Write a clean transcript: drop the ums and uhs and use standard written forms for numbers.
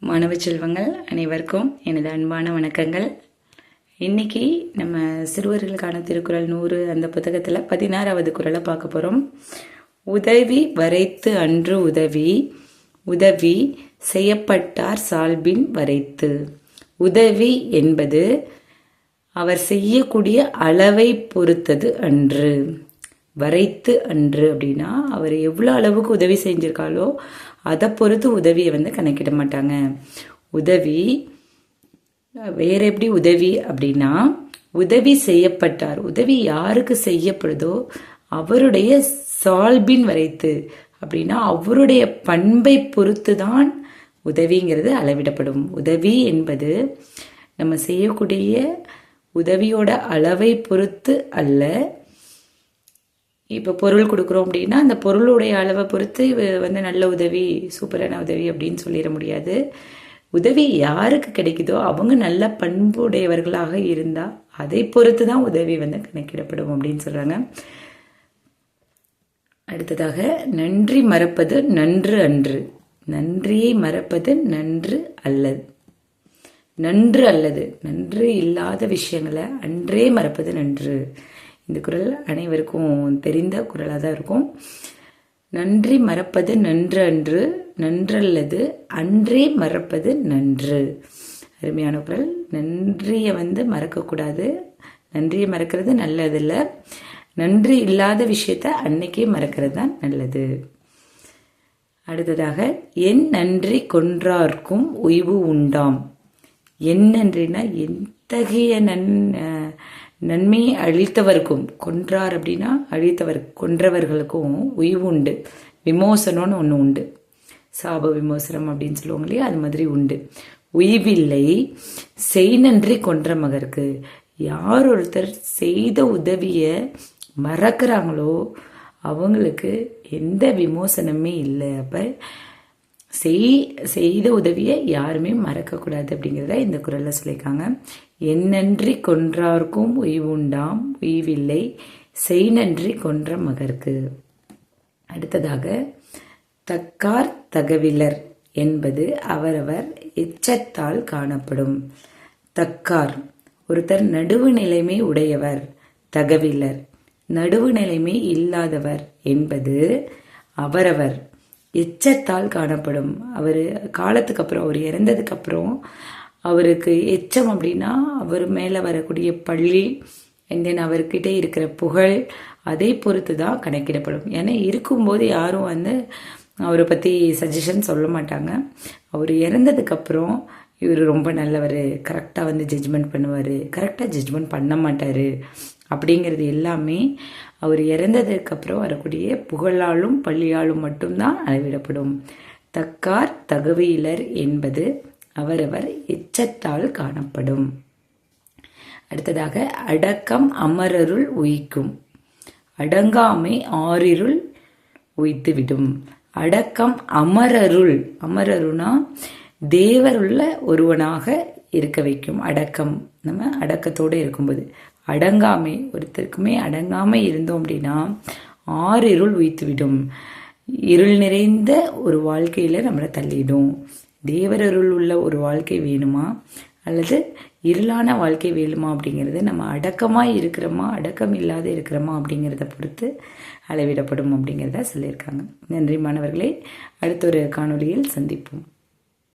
மாணவ செல்வங்கள் அனைவருக்கும் எனது அன்பான வணக்கங்கள். இன்னைக்கு நம்ம சிறுவர்களுக்கான திருக்குறள் 100 அந்த புத்தகத்தில் 16வது குறளை பார்க்க போகிறோம். உதவி வரைத்து அன்று உதவி, உதவி செய்யப்பட்டார் சால்பின் வரைத்து. உதவி என்பது அவர் செய்யக்கூடிய அளவை பொறுத்தது அன்று. வரைத்து அன்று அப்படின்னா அவர் எவ்வளோ அளவுக்கு உதவி செஞ்சிருக்காளோ அதை பொறுத்து உதவியை கணக்கிட மாட்டாங்க. உதவி வேற எப்படி உதவி அப்படின்னா, உதவி செய்யப்பட்டார், உதவி யாருக்கு செய்யப்படுதோ அவருடைய சால்பின் வரைத்து அப்படின்னா அவருடைய பண்பை பொறுத்து தான் உதவிங்கிறது அளவிடப்படும். உதவி என்பது நம்ம செய்யக்கூடிய உதவியோட அளவை பொறுத்து அல்ல. இப்போ பொருள் கொடுக்குறோம் அப்படின்னா அந்த பொருளுடைய அளவை பொறுத்து நல்ல உதவி, சூப்பரான உதவி அப்படின்னு சொல்லிட முடியாது. உதவி யாருக்கு கிடைக்குதோ அவங்க நல்ல பண்புடையவர்களாக இருந்தால் அதை பொறுத்து தான் உதவி கணக்கிடப்படும் அப்படின்னு சொல்கிறாங்க. அடுத்ததாக, நன்றி மறப்பது நன்று அன்று. நன்றியை மறப்பது நன்று அல்லது. நன்று அல்லது நன்று இல்லாத விஷயங்களை அன்றே மறப்பது நன்று. இந்த குறள் அனைவருக்கும் தெரிந்த குறளாக தான் இருக்கும். நன்றி மறப்பது நன்று அன்று, நன்றல்லது அன்றே மறப்பது நன்று. அருமையான குறள். நன்றியை மறக்கக்கூடாது. நன்றியை மறக்கிறது நல்லதில்லை. நன்றி இல்லாத விஷயத்த அன்னைக்கே மறக்கிறது தான் நல்லது. அடுத்ததாக, என் நன்றி கொன்றார்க்கும் உய்வு உண்டாம். என் நன்றினா எத்தகைய நன்மையை அழித்தவருக்கும், கொன்றார் அப்படின்னா அழித்தவர், கொன்றவர்களுக்கும் உய்வு உண்டு. விமோசனம்னு ஒன்று உண்டு, சாப விமோசனம் அப்படின்னு சொல்லுவாங்க இல்லையா, அது மாதிரி உண்டு. உய்வில்லை செய் நன்றி கொன்ற மகருக்கு. யார் ஒருத்தர் செய்த உதவியை மறக்கிறாங்களோ அவங்களுக்கு எந்த விமோசனமே இல்லை. அப்போ செய்த உதவியை யாருமே மறக்கக்கூடாது அப்படிங்கிறத இந்த குறளில் சொல்லியிருக்காங்க. என் நன்றி கொன்றார்க்கும் உய்வுண்டாம், உய்வில்லை செய் நன்றி கொன்ற மகற்கு. அடுத்ததாக, தக்கார் தகவிலர் என்பது அவரவர் எச்சத்தால் காணப்படும். தக்கார் ஒருத்தர் நடுவு நிலைமை உடையவர். தகவிலர் நடுவு நிலைமை இல்லாதவர் என்பது அவரவர் எச்சத்தால் காணப்படும். அவர் காலத்துக்கு அப்புறம், அவர் இறந்ததுக்கு அப்புறம் அவருக்கு எச்சம் அப்படின்னா அவர் மேலே வரக்கூடிய பள்ளி, தென் அவர்கிட்ட இருக்கிற புகழ், அதை பொறுத்து தான் கணக்கிடப்படும். ஏன்னா இருக்கும்போது யாரும் அவரை பற்றி சஜஷன் சொல்ல மாட்டாங்க. அவர் இறந்ததுக்கப்புறம் இவர் ரொம்ப நல்லவர், கரெக்டாக ஜட்ஜ்மெண்ட் பண்ணுவார், கரெக்டாக ஜட்ஜ்மெண்ட் பண்ண மாட்டார் அப்படிங்கிறது எல்லாமே அவர் இறந்ததுக்கப்புறம் வரக்கூடிய புகழாலும் பள்ளியாலும் மட்டும்தான் அளவிடப்படும். தக்கார் தகவிலர் என்பது அவரவர் எச்சத்தால் காணப்படும். அடுத்ததாக, அடக்கம் அமரருள் உய்க்கும். அடங்காமை ஆறிருள் உய்த்துவிடும். அடக்கம் அமரருள், அமரருனா தேவருள்ள ஒருவனாக இருக்க வைக்கும். அடக்கம் நம்ம அடக்கத்தோடு இருக்கும்போது, அடங்காமை ஒருத்தருக்குமே அடங்காமை இருந்தோம் அப்படின்னா ஆறிருள் உய்த்துவிடும். இருள் நிறைந்த ஒரு வாழ்க்கையில் நம்மளை தள்ளிடும். தேவரருள் உள்ள ஒரு வாழ்க்கை வேணுமா அல்லது இருளான வாழ்க்கை வேணுமா அப்படிங்கிறது நம்ம அடக்கமாக இருக்கிறோமா அடக்கம் இல்லாத இருக்கிறோமா அப்படிங்கிறத பொறுத்து அளவிடப்படும் அப்படிங்கிறத சொல்லியிருக்காங்க. நன்றி மாணவர்களே. அடுத்த ஒரு காணொளியில் சந்திப்போம்.